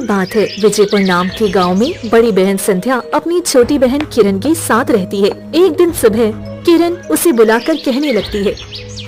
बात है, विजयपुर नाम के गांव में बड़ी बहन संध्या अपनी छोटी बहन किरण के साथ रहती है। एक दिन सुबह किरण उसे बुलाकर कहने लगती है,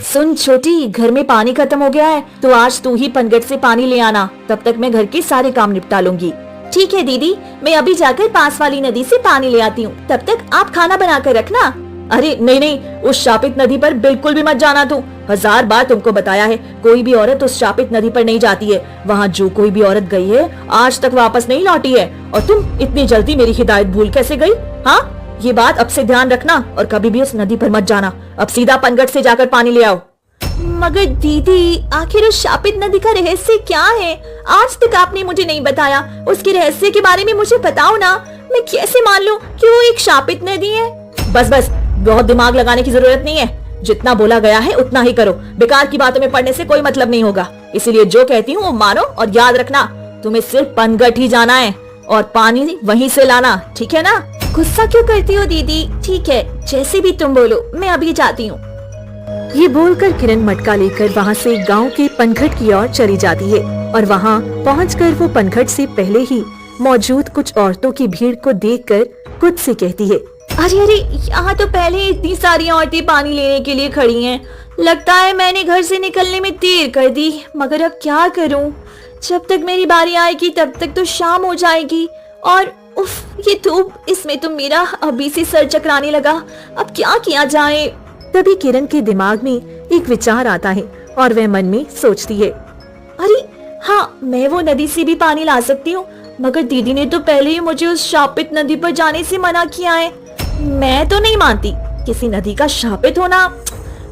सुन छोटी, घर में पानी खत्म हो गया है, तो आज तू ही पनघट से पानी ले आना, तब तक मैं घर के सारे काम निपटा लूंगी। ठीक है दीदी, मैं अभी जाकर पास वाली नदी से पानी ले आती हूँ, तब तक आप खाना बना कर रखना। अरे नहीं नहीं, उस शापित नदी पर बिल्कुल भी मत जाना तू। 1000 बार तुमको बताया है, कोई भी औरत उस शापित नदी पर नहीं जाती है। वहाँ जो कोई भी औरत गई है आज तक वापस नहीं लौटी है, और तुम इतनी जल्दी मेरी हिदायत भूल कैसे गई? हाँ, ये बात अब से ध्यान रखना और कभी भी उस नदी पर मत जाना। अब सीधा पनघट से जाकर पानी ले आओ। मगर दीदी, आखिर उस शापित नदी का रहस्य क्या है? आज तक आपने मुझे नहीं बताया। उसके रहस्य के बारे में मुझे बताओ ना, मैं कैसे मान लूं कि वो एक शापित नदी है? बस बस, बहुत दिमाग लगाने की जरूरत नहीं है। जितना बोला गया है उतना ही करो। बेकार की बातों में पड़ने से कोई मतलब नहीं होगा। इसीलिए जो कहती हूँ वो मानो, और याद रखना तुम्हें सिर्फ पनघट ही जाना है और पानी वहीं से लाना, ठीक है ना? गुस्सा क्यों करती हो दीदी? ठीक है, जैसे भी तुम बोलो, मैं अभी जाती हूँ। ये बोलकर किरण मटका लेकर वहाँ से गांव के पनघट की ओर चली जाती है, और वहाँ पहुंचकर वो पनघट से पहले ही मौजूद कुछ औरतों की भीड़ को देखकर खुद से कहती है, अरे अरे, यहाँ तो पहले इतनी सारी औरतें पानी लेने के लिए खड़ी हैं। लगता है मैंने घर से निकलने में देर कर दी, मगर अब क्या करूँ? जब तक मेरी बारी आएगी तब तक तो शाम हो जाएगी, और उफ, ये धूप, इसमें तो मेरा अभी से सर चकराने लगा। अब क्या किया जाए? तभी किरण के दिमाग में एक विचार आता है और वह मन में सोचती है, अरे हाँ, मैं वो नदी से भी पानी ला सकती हूँ, मगर दीदी ने तो पहले ही मुझे उस शापित नदी पर जाने से मना किया है। मैं तो नहीं मानती किसी नदी का शापित होना।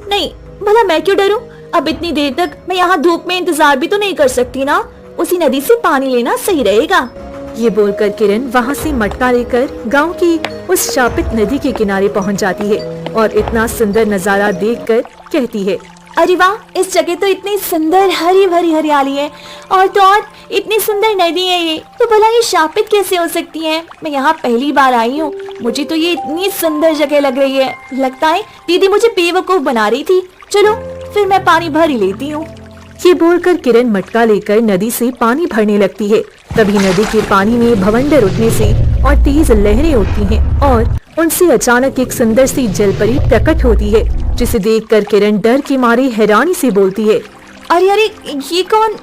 नहीं, भला मैं क्यों डरूं? अब इतनी देर तक मैं यहाँ धूप में इंतजार भी तो नहीं कर सकती ना। उसी नदी से पानी लेना सही रहेगा। ये बोलकर किरण वहाँ से मटका लेकर गांव की उस शापित नदी के किनारे पहुँच जाती है और इतना सुंदर नजारा देखकर कहती है, अरे वाह, इस जगह तो इतनी सुंदर हरी भरी हरियाली है, और तो और इतनी सुंदर नदी है। ये तो भला ये शापित कैसे हो सकती है? मैं यहाँ पहली बार आई हूँ, मुझे तो ये इतनी सुंदर जगह लग रही है। लगता है दीदी मुझे बेवकूफ बना रही थी। चलो फिर मैं पानी भर ही लेती हूँ। ये बोलकर किरण मटका लेकर नदी से पानी भरने लगती है। तभी नदी के पानी में भवंडर उठने से और तेज लहरें उठती हैं और उनसे अचानक एक सुंदर सी जलपरी प्रकट होती है, जिसे देखकर किरण डर के मारे हैरानी से बोलती है, अरे अरे, ये कौन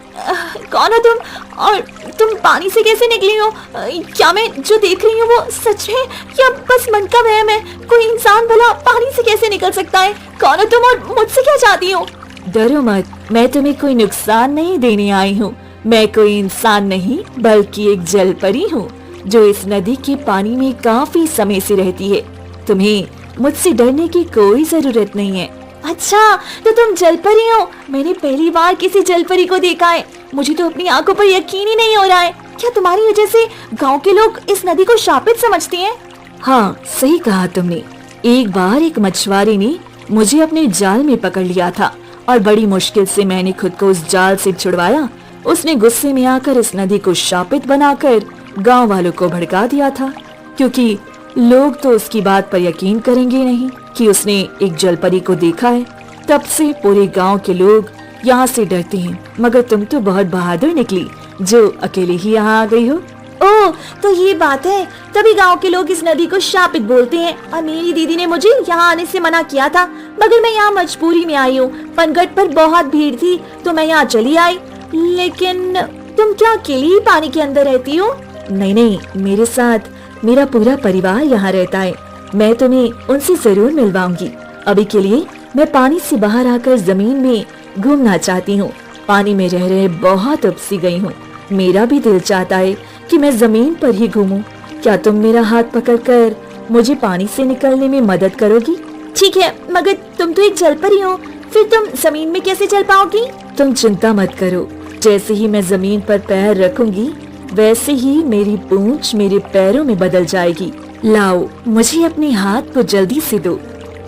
हो तुम? और तुम पानी से कैसे निकली हो? क्या मैं जो देख रही हूँ वो सच है या बस मन का वहम है? कोई इंसान भला पानी से कैसे निकल सकता है? कौन हो तुम और मुझसे क्या चाहती हो? डरो मत, मैं तुम्हें कोई नुकसान नहीं देने आई हूँ। मैं कोई इंसान नहीं बल्कि एक जलपरी हूँ जो इस नदी के पानी में काफी समय से रहती है। तुम्हें मुझसे डरने की कोई जरूरत नहीं है। अच्छा, तो तुम जलपरी हो? मैंने पहली बार किसी जलपरी को देखा है। मुझे तो अपनी आंखों पर यकीन ही नहीं हो रहा है। क्या तुम्हारी वजह से गांव के लोग इस नदी को शापित समझते हैं? हाँ, सही कहा तुमने। एक बार एक मछुआरे ने मुझे अपने जाल में पकड़ लिया था और बड़ी मुश्किल से मैंने खुद को उस जाल से छुड़वाया। उसने गुस्से में आकर इस नदी को शापित बनाकर गांव वालों को भड़का दिया था, क्योंकि लोग तो उसकी बात पर यकीन करेंगे नहीं कि उसने एक जलपरी को देखा है। तब से पूरे गांव के लोग यहाँ से डरते हैं। मगर तुम तो बहुत बहादुर निकली जो अकेले ही यहाँ आ गई हो। ओह, तो ये बात है, तभी गांव के लोग इस नदी को शापित बोलते हैं। और मेरी दीदी ने मुझे यहाँ आने से मना किया था, मगर मैं यहाँ मजबूरी में आई हूँ। पनघट पर बहुत भीड़ थी तो मैं यहाँ चली आई। लेकिन तुम क्या अकेली ही पानी के अंदर रहती हो? नहीं नहीं, मेरे साथ मेरा पूरा परिवार यहाँ रहता है। मैं तुम्हें उनसे जरूर मिलवाऊंगी। अभी के लिए मैं पानी से बाहर आकर जमीन में घूमना चाहती हूँ। पानी में रह रहे बहुत उपसी गई हूँ। मेरा भी दिल चाहता है कि मैं जमीन पर ही घूमूं। क्या तुम मेरा हाथ पकड़कर मुझे पानी से निकलने में मदद करोगी? ठीक है, मगर तुम तो एक जलपरी हो, फिर तुम जमीन में कैसे चल पाओगी? तुम चिंता मत करो, जैसे ही मैं जमीन पर पैर रखूंगी वैसे ही मेरी पूंछ मेरे पैरों में बदल जाएगी। लाओ, मुझे अपने हाथ को जल्दी से दो।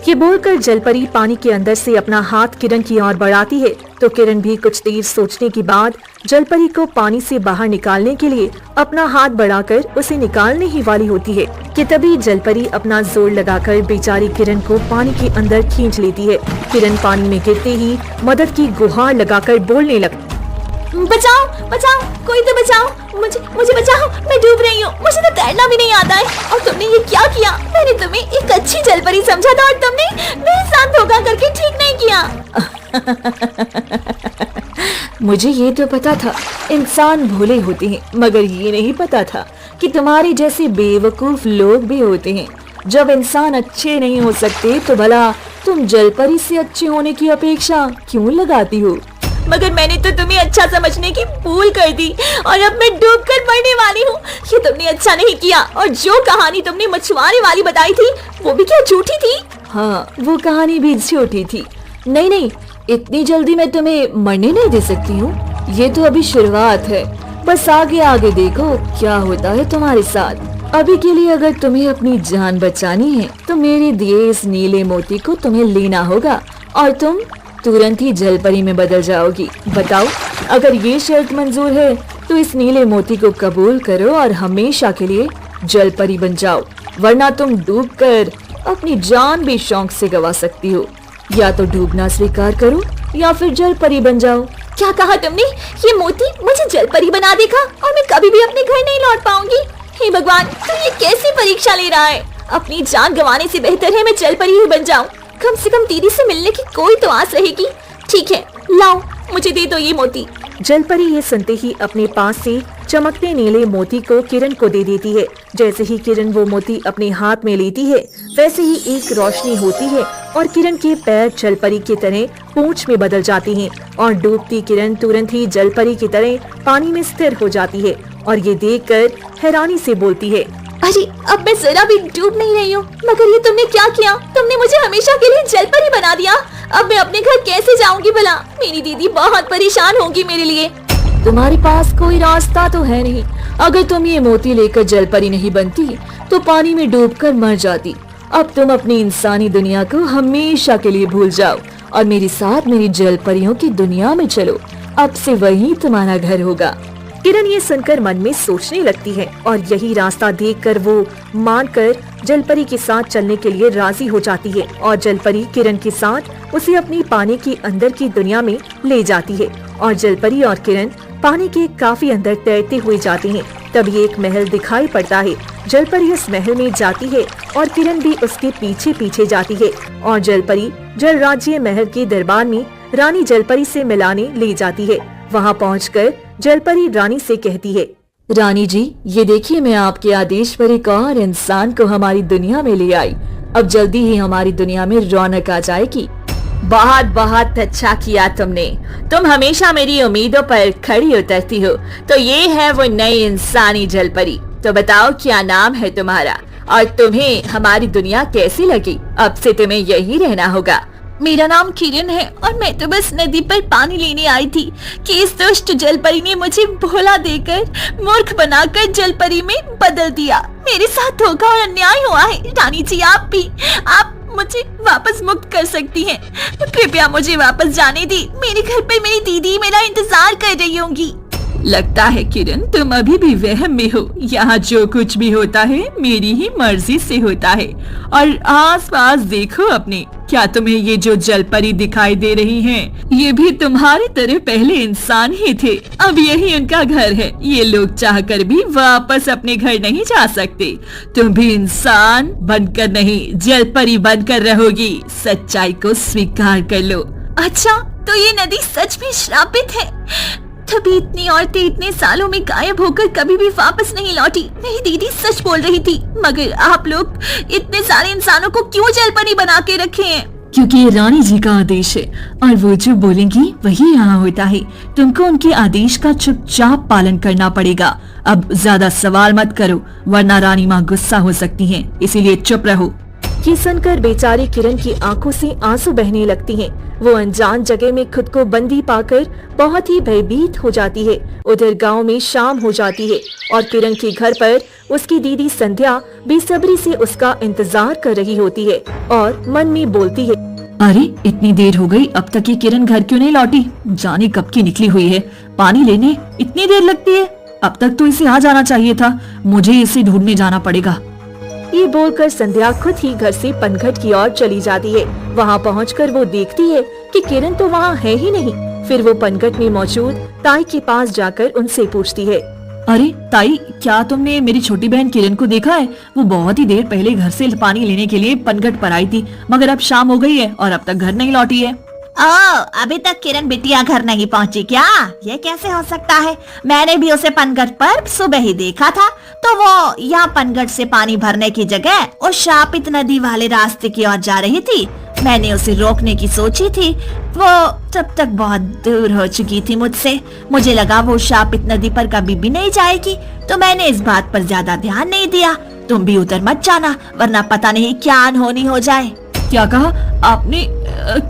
ये बोलकर जलपरी पानी के अंदर से अपना हाथ किरण की ओर बढ़ाती है, तो किरण भी कुछ देर सोचने के बाद जलपरी को पानी से बाहर निकालने के लिए अपना हाथ बढ़ाकर उसे निकालने ही वाली होती है कि तभी जलपरी अपना जोर लगाकर बेचारी किरण को पानी के अंदर खींच लेती है। किरण पानी में गिरते ही मदद की गुहार लगाकर बोलने लगती, बचाओ बचाओ, कोई तो बचाओ, मुझे बचाओ, मैं डूब रही हूँ, मुझे तो तैरना भी नहीं आता है। और तुमने ये क्या किया? मैंने तुम्हें एक अच्छी जलपरी समझा था और तुमने मेरे साथ धोखा करके ठीक नहीं किया। मुझे ये तो पता था इंसान भोले होते हैं, मगर ये नहीं पता था कि तुम्हारे जैसे बेवकूफ लोग भी होते हैं। जब इंसान अच्छे नहीं हो सकते तो भला तुम जलपरी से अच्छे होने की अपेक्षा क्यों लगाती हो? मगर मैंने तो तुम्हें अच्छा समझने की भूल कर दी और अब मैं डूबकर मरने वाली हूँ। ये तुमने अच्छा नहीं किया। और जो कहानी तुमने मछुआरे वाली बताई थी वो भी क्या झूठी थी? हाँ, वो कहानी भी झूठी थी। नहीं, इतनी जल्दी मैं तुम्हें मरने नहीं दे सकती हूँ। ये तो अभी शुरुआत है, बस आगे आगे देखो क्या होता है तुम्हारे साथ। अभी के लिए अगर तुम्हें अपनी जान बचानी है तो मेरे दिए इस नीले मोती को तुम्हें लेना होगा और तुम तुरंत ही जलपरी में बदल जाओगी। बताओ, अगर ये शर्त मंजूर है तो इस नीले मोती को कबूल करो और हमेशा के लिए जलपरी बन जाओ, वरना तुम डूबकर अपनी जान भी शौक से गवा सकती हो। या तो डूबना स्वीकार करो या फिर जलपरी बन जाओ। क्या कहा तुमने? ये मोती मुझे जलपरी बना देगा और मैं कभी भी अपने घर नहीं लौट पाऊंगी? हे भगवान, तू ये कैसी परीक्षा ले रहा है? अपनी जान गंवाने से बेहतर है मैं जलपरी ही बन जाऊं। कम से कम दीदी से मिलने की कोई तो आस रहेगी। ठीक है, लाओ, मुझे दे दो ये मोती। जलपरी ये सुनते ही अपने पास से चमकते नीले मोती को किरण को दे देती है। जैसे ही किरण वो मोती अपने हाथ में लेती है वैसे ही एक रोशनी होती है और किरण के पैर जलपरी की तरह पूंछ में बदल जाती हैं और डूबती किरण तुरंत ही जलपरी की तरह पानी में स्थिर हो जाती है और ये देखकर हैरानी से बोलती है, अरे अब मैं जरा भी डूब नहीं रही हूँ। मगर ये तुमने क्या किया? तुमने मुझे हमेशा के लिए जलपरी बना दिया। अब मैं अपने घर कैसे जाऊंगी भला? मेरी दीदी बहुत परेशान होगी मेरे लिए। तुम्हारे पास कोई रास्ता तो है नहीं। अगर तुम ये मोती लेकर जलपरी नहीं बनती तो पानी में डूबकर मर जाती। अब तुम अपनी इंसानी दुनिया को हमेशा के लिए भूल जाओ और मेरे साथ मेरी जलपरियों की दुनिया में चलो। अब से वही तुम्हारा घर होगा। किरण ये सुनकर मन में सोचने लगती है और यही रास्ता देखकर वो मानकर जलपरी के साथ चलने के लिए राजी हो जाती है और जलपरी किरण के साथ उसे अपनी पानी के अंदर की दुनिया में ले जाती है और जलपरी और किरण पानी के काफी अंदर तैरते हुए जाते हैं। तभी एक महल दिखाई पड़ता है। जलपरी उस महल में जाती है और किरण भी उसके पीछे पीछे जाती है और जलपरी जल राज्य महल के दरबार में रानी जलपरी से मिलाने ले जाती है। वहाँ पहुंचकर जलपरी रानी से कहती है, रानी जी, ये देखिए मैं आपके आदेश पर एक और इंसान को हमारी दुनिया में ले आई। अब जल्दी ही हमारी दुनिया में रौनक आ जाएगी। बहुत बहुत अच्छा किया तुमने। तुम हमेशा मेरी उम्मीदों पर खड़ी उतरती हो। तो ये है वो नई इंसानी जलपरी। तो बताओ क्या नाम है तुम्हारा और तुम्हें हमारी दुनिया कैसी लगी? अब से तुम्हें यही रहना होगा। मेरा नाम किरण है और मैं तो बस नदी पर पानी लेने आई थी कि इस दुष्ट जलपरी ने मुझे भोला देकर मूर्ख बनाकर जलपरी में बदल दिया। मेरे साथ धोखा और अन्याय हुआ है। रानी जी, आप मुझे वापस मुक्त कर सकती हैं। कृपया मुझे वापस जाने दी। मेरे घर पर मेरी दीदी मेरा इंतजार कर रही होंगी। लगता है किरण तुम अभी भी वहम में हो। यहाँ जो कुछ भी होता है मेरी ही मर्जी से होता है। और आसपास देखो अपने, क्या तुम्हें ये जो जलपरी दिखाई दे रही हैं, ये भी तुम्हारी तरह पहले इंसान ही थे। अब यही उनका घर है। ये लोग चाहकर भी वापस अपने घर नहीं जा सकते। तुम भी इंसान बनकर नहीं जलपरी बनकर रहोगी। सच्चाई को स्वीकार कर लो। अच्छा, तो ये नदी सच में श्रापित है? तभी इतनी औरतें इतने सालों में गायब होकर कभी भी वापस नहीं लौटी। मेरी दीदी सच बोल रही थी। मगर आप लोग इतने सारे इंसानों को क्यों जलपरी बना के रखे हैं? क्योंकि ये रानी जी का आदेश है और वो जो बोलेंगी वही यहाँ होता है। तुमको उनके आदेश का चुपचाप पालन करना पड़ेगा। अब ज्यादा सवाल मत करो वरना रानी माँ गुस्सा हो सकती हैं, इसीलिए चुप रहो। ये सुनकर बेचारी किरण की आंखों से आंसू बहने लगती हैं। वो अनजान जगह में खुद को बंदी पाकर बहुत ही भयभीत हो जाती है। उधर गांव में शाम हो जाती है और किरण के घर पर उसकी दीदी संध्या बेसब्री से उसका इंतजार कर रही होती है और मन में बोलती है, अरे इतनी देर हो गई, अब तक ये किरण घर क्यों नहीं लौटी? जाने कब की निकली हुई है। पानी लेने इतनी देर लगती है? अब तक तो इसे आ जाना चाहिए था। मुझे इसे ढूंढने जाना पड़ेगा। ये बोलकर संध्या खुद ही घर से पनघट की ओर चली जाती है। वहाँ पहुंचकर वो देखती है कि किरण तो वहाँ है ही नहीं। फिर वो पनघट में मौजूद ताई के पास जाकर उनसे पूछती है। अरे ताई, क्या तुमने मेरी छोटी बहन किरण को देखा है? वो बहुत ही देर पहले घर से पानी लेने के लिए पनघट पर आई थी, मगर अब शाम हो गई है और अब तक घर नहीं लौटी है। अभी तक किरण बिटिया घर नहीं पहुंची क्या? ये कैसे हो सकता है? मैंने भी उसे पनघट पर सुबह ही देखा था, तो वो यहाँ पनघट से पानी भरने की जगह उस शापित नदी वाले रास्ते की ओर जा रही थी। मैंने उसे रोकने की सोची थी, वो तब तक बहुत दूर हो चुकी थी मुझसे। मुझे लगा वो शापित नदी पर कभी भी नहीं जाएगी, तो मैंने इस बात पर ज्यादा ध्यान नहीं दिया। तुम भी उधर मत जाना, वरना पता नहीं क्या अनहोनी हो जाए। क्या कहा आपने?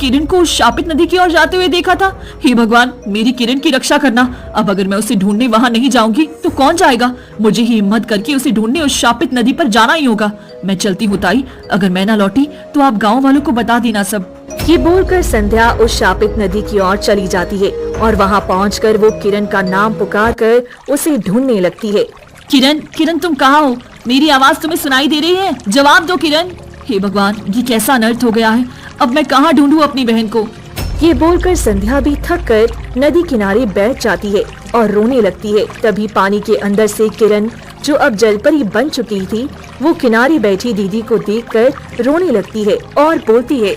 किरण को शापित नदी की ओर जाते हुए देखा था? हे भगवान, मेरी किरण की रक्षा करना। अब अगर मैं उसे ढूंढने वहाँ नहीं जाऊंगी तो कौन जाएगा? मुझे ही हिम्मत करके उसे ढूंढने उस शापित नदी पर जाना ही होगा। मैं चलती हूँ ताई, अगर मैं ना लौटी तो आप गाँव वालों को बता देना सब। ये बोलकर संध्या उस शापित नदी की ओर चली जाती है और वहाँ पहुंचकर वो किरण का नाम पुकार कर उसे ढूंढने लगती है। किरण, किरण तुम कहाँ हो? मेरी आवाज तुम्हें सुनाई दे रही है? जवाब दो किरण। हे भगवान, ये कैसा अनर्थ हो गया है? अब मैं कहाँ ढूंढूं अपनी बहन को? ये बोलकर संध्या भी थक कर नदी किनारे बैठ जाती है और रोने लगती है। तभी पानी के अंदर से किरण, जो अब जलपरी बन चुकी थी, वो किनारे बैठी दीदी को देखकर रोने लगती है और बोलती है।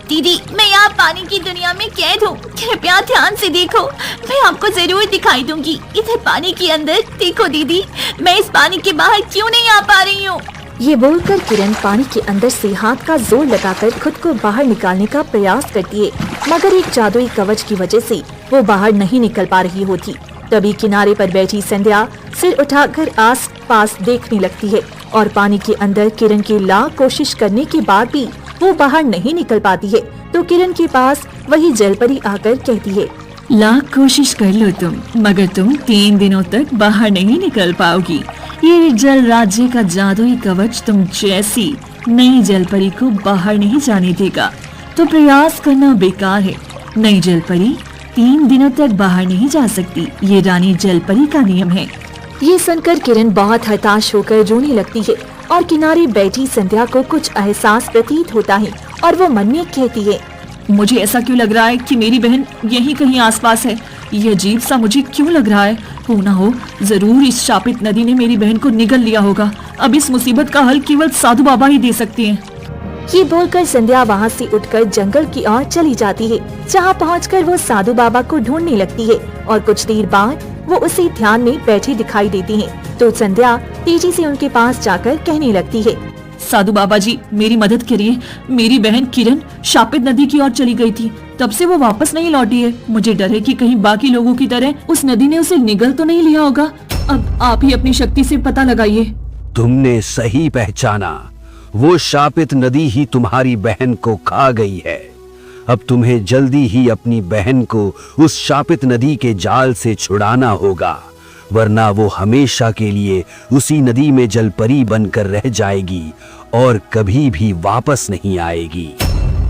दीदी, मैं यहाँ पानी की दुनिया में कैद हूँ, कृपया ध्यान से देखो, मैं आपको जरूर दिखाई दूंगी। इधर पानी के अंदर देखो दीदी, मैं इस पानी के बाहर क्यों नहीं आ पा रही हूँ? ये बोलकर किरण पानी के अंदर से हाथ का जोर लगाकर खुद को बाहर निकालने का प्रयास करती है, मगर एक जादुई कवच की वजह से वो बाहर नहीं निकल पा रही होती। तभी किनारे पर बैठी संध्या सिर उठाकर आस पास देखने लगती है और पानी के अंदर किरण की लाख कोशिश करने के बाद भी वो बाहर नहीं निकल पाती है। तो किरण के पास वही जलपरी आकर कहती है। लाख कोशिश कर लो तुम, मगर तुम 3 दिनों तक बाहर नहीं निकल पाओगी। ये जल राज्य का जादुई कवच तुम जैसी नई जलपरी को बाहर नहीं जाने देगा, तो प्रयास करना बेकार है। नई जलपरी 3 दिनों तक बाहर नहीं जा सकती, ये रानी जलपरी का नियम है। ये सुनकर किरण बहुत हताश होकर रोने लगती है और किनारे बैठी संध्या को कुछ एहसास प्रतीत होता है और वो मन में कहती है। मुझे ऐसा क्यों लग रहा है कि मेरी बहन यहीं कहीं आसपास है? ये अजीब सा मुझे क्यों लग रहा है? हो ना हो जरूर इस शापित नदी ने मेरी बहन को निगल लिया होगा। अब इस मुसीबत का हल केवल साधु बाबा ही दे सकते हैं। ये बोलकर संध्या वहाँ से उठकर जंगल की ओर चली जाती है, जहाँ पहुंचकर वो साधु बाबा को ढूंढने लगती है और कुछ देर बाद वो उसी ध्यान में बैठी दिखाई देती हैं। तो संध्या तेजी से उनके पास जाकर कहने लगती है। साधु बाबा जी, मेरी मदद करिए। मेरी बहन किरण शापित नदी की ओर चली गई थी, तब से वो वापस नहीं लौटी है। मुझे डर है कि कहीं बाकी लोगों की तरह उस नदी ने उसे निगल तो नहीं लिया होगा। अब आप ही अपनी शक्ति से पता लगाइए। तुमने सही पहचाना, वो शापित नदी ही तुम्हारी बहन को खा गई है। अब तुम्हें जल्दी ही अपनी बहन को उस शापित नदी के जाल से छुड़ाना होगा, वरना वो हमेशा के लिए उसी नदी में जलपरी बनकर रह जाएगी और कभी भी वापस नहीं आएगी।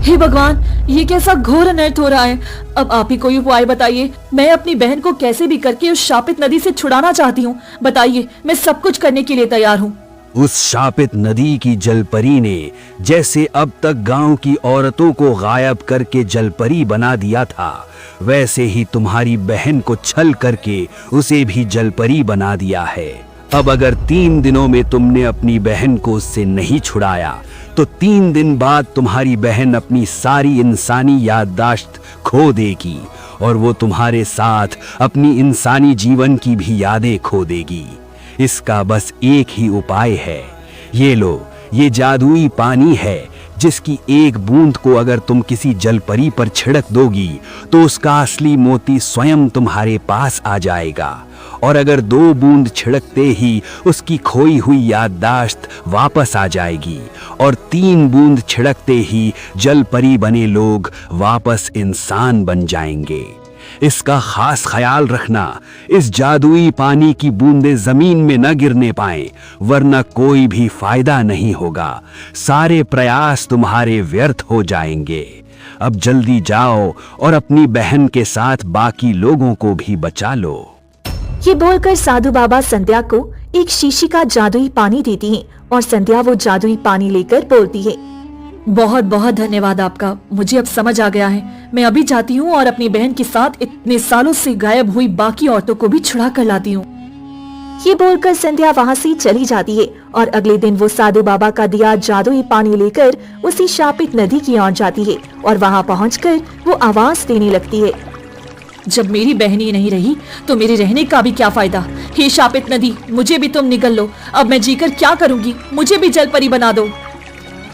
हे भगवान, ये कैसा घोर अनर्थ हो रहा है? अब आप ही कोई उपाय बताइए। मैं अपनी बहन को कैसे भी करके उस शापित नदी से छुड़ाना चाहती हूँ। बताइए, मैं सब कुछ करने के लिए तैयार हूँ। उस शापित नदी की जलपरी ने जैसे अब तक गांव की औरतों को गायब करके जलपरी बना दिया था, वैसे ही तुम्हारी बहन को छल करके उसे भी जलपरी बना दिया है। अब अगर 3 दिनों में तुमने अपनी बहन को उससे नहीं छुड़ाया, तो 3 दिन बाद तुम्हारी बहन अपनी सारी इंसानी याददाश्त खो देगी और वो तुम्हारे साथ अपनी इंसानी जीवन की भी यादें खो देगी। इसका बस एक ही उपाय है। ये लो, ये जादुई पानी है, जिसकी एक बूंद को अगर तुम किसी जलपरी पर छिड़क दोगी तो उसका असली मोती स्वयं तुम्हारे पास आ जाएगा, और अगर 2 बूंद छिड़कते ही उसकी खोई हुई याददाश्त वापस आ जाएगी, और 3 बूंद छिड़कते ही जलपरी बने लोग वापस इंसान बन जाएंगे। इसका खास ख्याल रखना, इस जादुई पानी की बूंदें जमीन में न गिरने पाएं, वरना कोई भी फायदा नहीं होगा। सारे प्रयास तुम्हारे व्यर्थ हो जाएंगे। अब जल्दी जाओ और अपनी बहन के साथ बाकी लोगों को भी बचा लो। ये बोलकर साधु बाबा संध्या को एक शीशी का जादुई पानी देती हैं और संध्या वो जादुई पानी लेकर बोलती है। बहुत बहुत धन्यवाद आपका, मुझे अब समझ आ गया है। मैं अभी जाती हूँ और अपनी बहन के साथ इतने सालों से गायब हुई बाकी औरतों को भी छुड़ा कर लाती हूँ। ये बोलकर संध्या वहाँ से चली जाती है और अगले दिन वो साधु बाबा का दिया जादुई पानी लेकर उसी शापित नदी की ओर जाती है और वहाँ पहुंचकर वो आवाज देने लगती है। जब मेरी बहन ही नहीं रही तो मेरे रहने का भी क्या फायदा। हे शापित नदी, मुझे भी तुम निगल लो। अब मैं जीकर क्या करूँगी, मुझे भी जलपरी बना दो।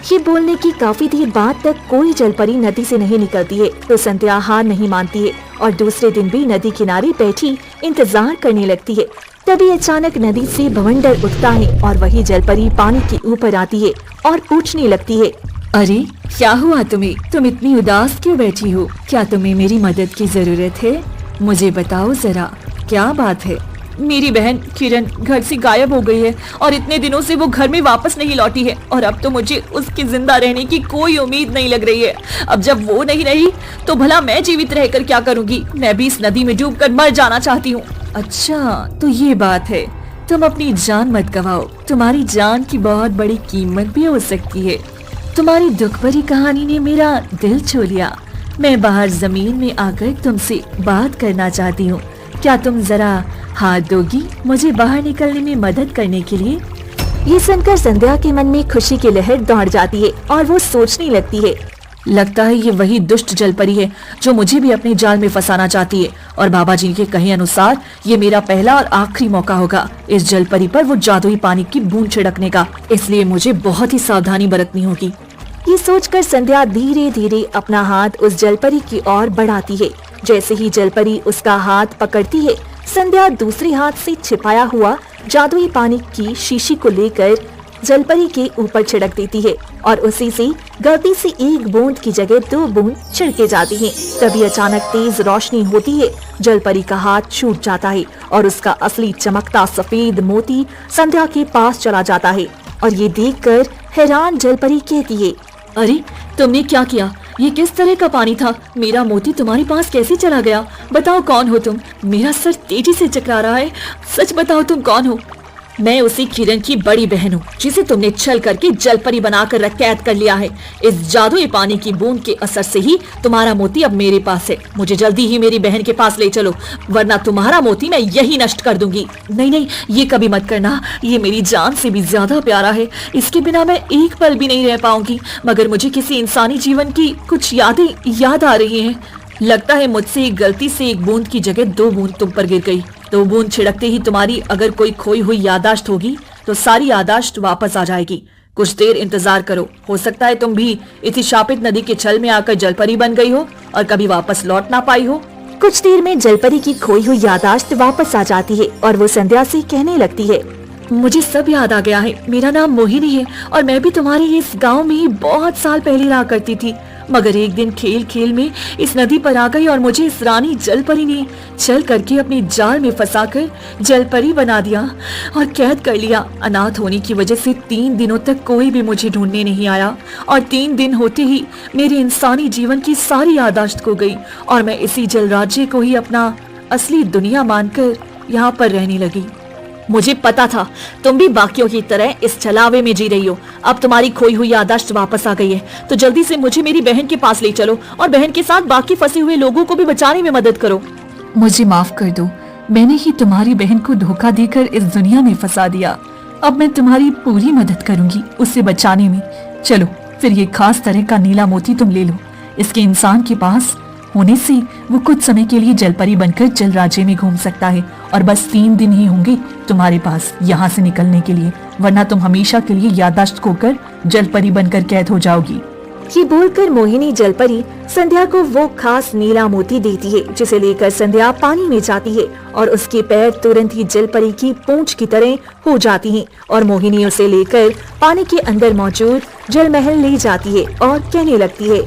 ये बोलने की काफी देर बाद तक कोई जलपरी नदी से नहीं निकलती है तो संध्या हार नहीं मानती है और दूसरे दिन भी नदी किनारे बैठी इंतजार करने लगती है। तभी अचानक नदी से भवंडर उठता है और वही जलपरी पानी के ऊपर आती है और पूछने लगती है, अरे क्या हुआ तुम्हें, तुम इतनी उदास क्यों बैठी हो? क्या तुम्हें मेरी मदद की जरूरत है? मुझे बताओ जरा, क्या बात है? मेरी बहन किरण घर से गायब हो गई है और इतने दिनों से वो घर में वापस नहीं लौटी है और अब तो मुझे उसके जिंदा रहने की कोई उम्मीद नहीं लग रही है। अब जब वो नहीं रही तो भला मैं जीवित रहकर क्या करूंगी? मैं भी इस नदी में डूबकर मर जाना चाहती हूँ। अच्छा तो ये बात है, तुम अपनी जान मत गवाओ, तुम्हारी जान की बहुत बड़ी कीमत भी हो सकती है। तुम्हारी दुख भरी कहानी ने मेरा दिल छू लिया। मैं बाहर जमीन में आकर तुमसे बात करना चाहती हूँ। क्या तुम जरा हाथ दोगी मुझे बाहर निकलने में मदद करने के लिए? ये सुनकर संध्या के मन में खुशी की लहर दौड़ जाती है और वो सोचने लगती है, लगता है ये वही दुष्ट जलपरी है जो मुझे भी अपने जाल में फंसाना चाहती है और बाबा जी के कहे अनुसार ये मेरा पहला और आखिरी मौका होगा इस जलपरी पर वो जादुई पानी की बूंद छिड़कने का, इसलिए मुझे बहुत ही सावधानी बरतनी होगी। ये सोचकर संध्या धीरे धीरे अपना हाथ उस जलपरी की ओर बढ़ाती है। जैसे ही जलपरी उसका हाथ पकड़ती है, संध्या दूसरे हाथ से छिपाया हुआ जादुई पानी की शीशी को लेकर जलपरी के ऊपर छिड़क देती है और उसी से गलती से एक बूंद की जगह 2 बूंद छिड़के जाती हैं। तभी अचानक तेज रोशनी होती है, जलपरी का हाथ छूट जाता है और उसका असली चमकता सफेद मोती संध्या के पास चला जाता है और ये देखकर हैरान जलपरी कहती है, अरे तुमने क्या किया? ये किस तरह का पानी था? मेरा मोती तुम्हारे पास कैसे चला गया? बताओ कौन हो तुम? मेरा सर तेजी से चकरा रहा है, सच बताओ तुम कौन हो? मैं उसी किरण की बड़ी बहन हूँ जिसे तुमने छल करके जलपरी बनाकर कैद कर लिया है। इस जादुई पानी की बूंद के असर से ही तुम्हारा मोती अब मेरे पास है। मुझे जल्दी ही मेरी बहन के पास ले चलो, वरना तुम्हारा मोती मैं यही नष्ट कर दूंगी। नहीं नहीं, ये कभी मत करना, ये मेरी जान से भी ज्यादा प्यारा है। इसके बिना मैं एक पल भी नहीं रह पाऊंगी। मगर मुझे किसी इंसानी जीवन की कुछ यादें याद आ रही हैं। लगता है मुझसे एक गलती से एक बूंद की जगह 2 बूंद तुम पर गिर गई। 2 बूंद छिड़कते ही तुम्हारी अगर कोई खोई हुई यादाश्त होगी तो सारी यादाश्त वापस आ जाएगी। कुछ देर इंतजार करो, हो सकता है तुम भी इसी शापित नदी के छल में आकर जलपरी बन गई हो और कभी वापस लौट ना पाई हो। कुछ देर में जलपरी की खोई हुई यादाश्त वापस आ जाती है और वो संध्या से कहने लगती है, मुझे सब याद आ गया है। मेरा नाम मोहिनी है और मैं भी तुम्हारे इस गांव में ही बहुत साल पहले रहा करती थी। मगर एक दिन खेल खेल में इस नदी पर आ गई और मुझे इस रानी जलपरी ने छल करके अपने जाल में फंसाकर जलपरी बना दिया और कैद कर लिया। अनाथ होने की वजह से 3 दिनों तक कोई भी मुझे ढूंढने नहीं आया और 3 दिन होते ही मेरे इंसानी जीवन की सारी यादाश्त खो गई और मैं इसी जल राज्य को ही अपना असली दुनिया मानकर यहाँ पर रहने लगी। मुझे पता था तुम भी बाकियों की तरह इस छलावे में जी रही हो। अब तुम्हारी खोई हुई यादाश्त वापस आ गई है, तो जल्दी से मुझे मेरी बहन के पास ले चलो और बहन के साथ बाकी फंसे हुए लोगों को भी बचाने में मदद करो। मुझे माफ कर दो, मैंने ही तुम्हारी बहन को धोखा देकर इस दुनिया में फंसा दिया। अब मैं तुम्हारी पूरी मदद करूंगी उसे बचाने में। चलो फिर ये खास तरह का नीला मोती तुम ले लो। इसके इंसान के पास होने से वो कुछ समय के लिए जलपरी बनकर जल राज्य में घूम सकता है और बस 3 दिन ही होंगे तुम्हारे पास यहाँ से निकलने के लिए, वरना तुम हमेशा के लिए यादाश्त खोकर जलपरी बनकर कैद हो जाओगी। ये बोलकर मोहिनी जलपरी संध्या को वो खास नीला मोती देती है, जिसे लेकर संध्या पानी में जाती है और उसके पैर तुरंत ही जलपरी की पूंछ की तरह हो जाती हैं और मोहिनी उसे लेकर पानी के अंदर मौजूद जल महल ले जाती है और कहने लगती है,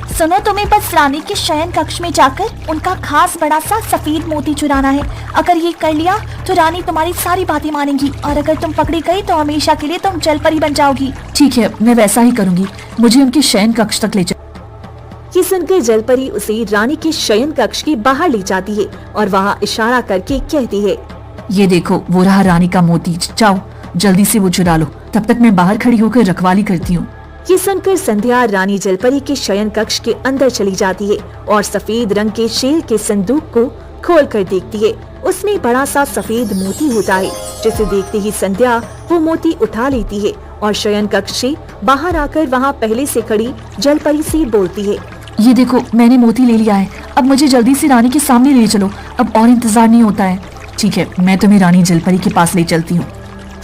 सुनो, तुम्हें बस रानी के शयन कक्ष में जाकर उनका खास बड़ा सा सफेद मोती चुराना है। अगर ये कर लिया तो रानी तुम्हारी सारी बातें मानेगी और अगर तुम पकड़ी गई तो हमेशा के लिए तुम जलपरी बन जाओगी। ठीक है, मैं वैसा ही करूंगी। मुझे उनके शयन कक्ष तक ले जाओ। ये सुनकर जलपरी उसे रानी के शयन कक्ष के बाहर ले जाती है और वहाँ इशारा करके कहती है, ये देखो वो रहा रानी का मोती, जाओ जल्दी से वो चुरा लो। तब तक मैं बाहर खड़ी होकर रखवाली करती हूँ। ये सुनकर संध्या रानी जलपरी के शयन कक्ष के अंदर चली जाती है और सफेद रंग के शेल के संदूक को खोल कर देखती है। उसमें बड़ा सा सफेद मोती होता है, जिसे देखते ही संध्या वो मोती उठा लेती है और शयन कक्ष से बाहर आकर वहाँ पहले से खड़ी जलपरी से बोलती है, ये देखो मैंने मोती ले लिया है, अब मुझे जल्दी से रानी के सामने ले चलो, अब और इंतजार नहीं होता है। ठीक है, मैं तुम्हें रानी जलपरी के पास ले चलती हूँ।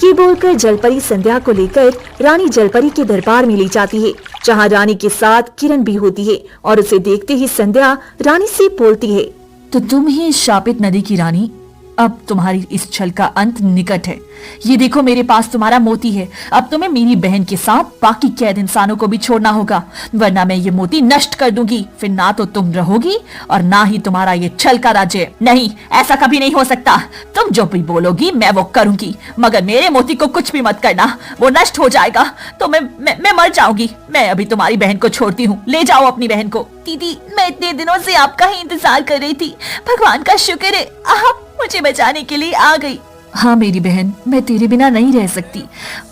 ये बोलकर जलपरी संध्या को लेकर रानी जलपरी के दरबार में ले जाती है, जहाँ रानी के साथ किरण भी होती है और उसे देखते ही संध्या रानी से बोलती है, तो तुम ही इस शापित नदी की रानी, अब तुम्हारी इस छल का अंत निकट है। ये देखो मेरे पास तुम्हारा मोती है, अब तुम्हें मेरी बहन के साथ बाकी कैद इंसानों को भी छोड़ना होगा, वरना मैं ये मोती नष्ट कर दूंगी। फिर ना तो तुम रहोगी और ना ही तुम्हारा ये छल का राज्य। नहीं, ऐसा कभी नहीं हो सकता। तुम जो भी बोलोगी मैं वो करूंगी, मगर मेरे मोती को कुछ भी मत करना, वो नष्ट हो जाएगा तो मैं मर जाऊंगी। मैं अभी तुम्हारी बहन को छोड़ती हूँ, ले जाओ अपनी बहन को। दीदी, मैं इतने दिनों से आपका ही इंतजार कर रही थी, भगवान का शुक्र है आप मुझे बचाने के लिए आ गई। हाँ मेरी बहन, मैं तेरे बिना नहीं रह सकती।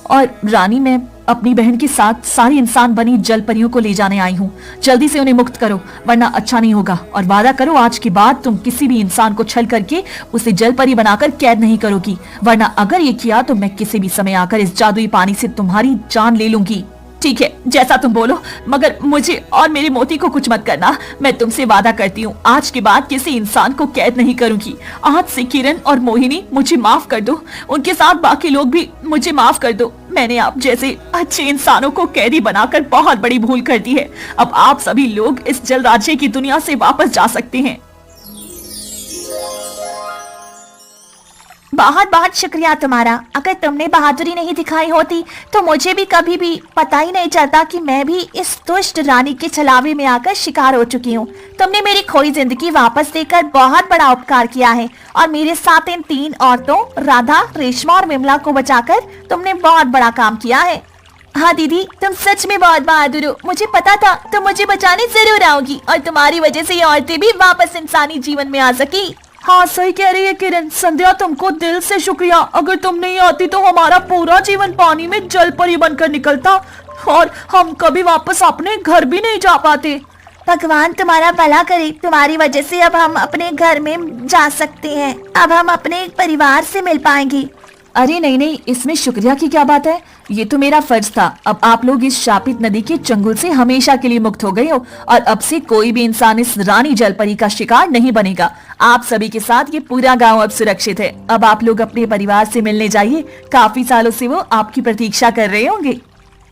और रानी, मैं अपनी बहन के साथ सारी इंसान बनी जल परियों को ले जाने आई हूँ। जल्दी से उन्हें मुक्त करो, वरना अच्छा नहीं होगा। और वादा करो आज के बाद तुम किसी भी इंसान को छल करके उसे जल परी बनाकर कैद नहीं करोगी, वरना अगर ये किया तो मैं किसी भी समय आकर इस जादुई पानी से तुम्हारी जान ले लूंगी। ठीक है, जैसा तुम बोलो, मगर मुझे और मेरे मोती को कुछ मत करना। मैं तुमसे वादा करती हूँ आज के बाद किसी इंसान को कैद नहीं करूंगी। आज से किरण और मोहिनी मुझे माफ कर दो, उनके साथ बाकी लोग भी मुझे माफ कर दो। मैंने आप जैसे अच्छे इंसानों को कैदी बनाकर बहुत बड़ी भूल कर दी है। अब आप सभी लोग इस जल राज्य की दुनिया से वापस जा सकते हैं। बहुत बहुत शुक्रिया तुम्हारा। अगर तुमने बहादुरी नहीं दिखाई होती तो मुझे भी कभी भी पता ही नहीं चलता कि मैं भी इस दुष्ट रानी के छलावे में आकर शिकार हो चुकी हूँ। तुमने मेरी खोई जिंदगी वापस देकर बहुत बड़ा उपकार किया है और मेरे साथ इन 3 औरतों राधा, रेशमा और विमला को बचाकर तुमने बहुत बड़ा काम किया है। हाँ दीदी, तुम सच में बहुत बहादुर हो। मुझे पता था तुम मुझे बचाने जरूर आओगी और तुम्हारी वजह से ये औरतें भी वापस इंसानी जीवन में आ सकी। हाँ सही कह रही है किरण। संध्या, तुमको दिल से शुक्रिया। अगर तुम नहीं आती तो हमारा पूरा जीवन पानी में जल परी बनकर निकलता और हम कभी वापस अपने घर भी नहीं जा पाते। भगवान तुम्हारा भला करे, तुम्हारी वजह से अब हम अपने घर में जा सकते हैं। अब हम अपने परिवार से मिल पाएंगे। अरे नहीं नहीं, इसमें शुक्रिया की क्या बात है, ये तो मेरा फर्ज था। अब आप लोग इस शापित नदी के चंगुल से हमेशा के लिए मुक्त हो गए हो और अब से कोई भी इंसान इस रानी जलपरी का शिकार नहीं बनेगा। आप सभी के साथ ये पूरा गांव अब सुरक्षित है। अब आप लोग अपने परिवार से मिलने जाइए, काफी सालों से वो आपकी प्रतीक्षा कर रहे होंगे।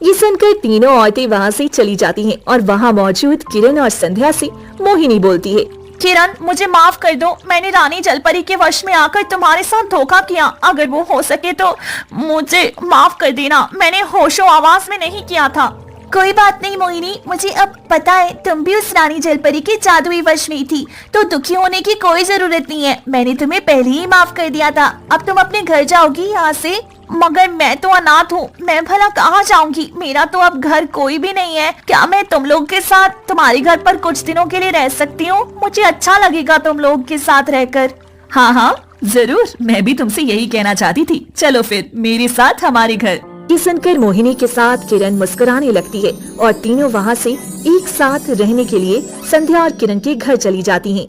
ये सुनकर तीनों औरतें वहाँ से चली जाती हैं और वहाँ मौजूद किरण और संध्या से मोहिनी बोलती है, किरण, मुझे माफ कर दो। मैंने रानी जलपरी के वश में आकर तुम्हारे साथ धोखा किया। अगर वो हो सके तो मुझे माफ कर देना। मैंने होशो आवाज में नहीं किया था। कोई बात नहीं मोहिनी, मुझे अब पता है तुम भी उस रानी जलपरी के जादुई वश में थी, तो दुखी होने की कोई जरूरत नहीं है। मैंने तुम्हें पहले ही माफ कर दिया था। अब तुम अपने घर जाओगी यहाँ से। मगर मैं तो अनाथ हूँ, मैं भला कहाँ जाऊंगी? मेरा तो अब घर कोई भी नहीं है। क्या मैं तुम लोग के साथ तुम्हारे घर पर कुछ दिनों के लिए रह सकती हूँ? मुझे अच्छा लगेगा तुम लोग के साथ रहकर। हाँ हाँ जरूर, मैं भी तुमसे यही कहना चाहती थी। चलो फिर मेरे साथ हमारे घर। ये सुनकर मोहिनी के साथ किरण मुस्कुराने लगती है और तीनों वहाँ से एक साथ रहने के लिए संध्या और किरण के घर चली जाती हैं।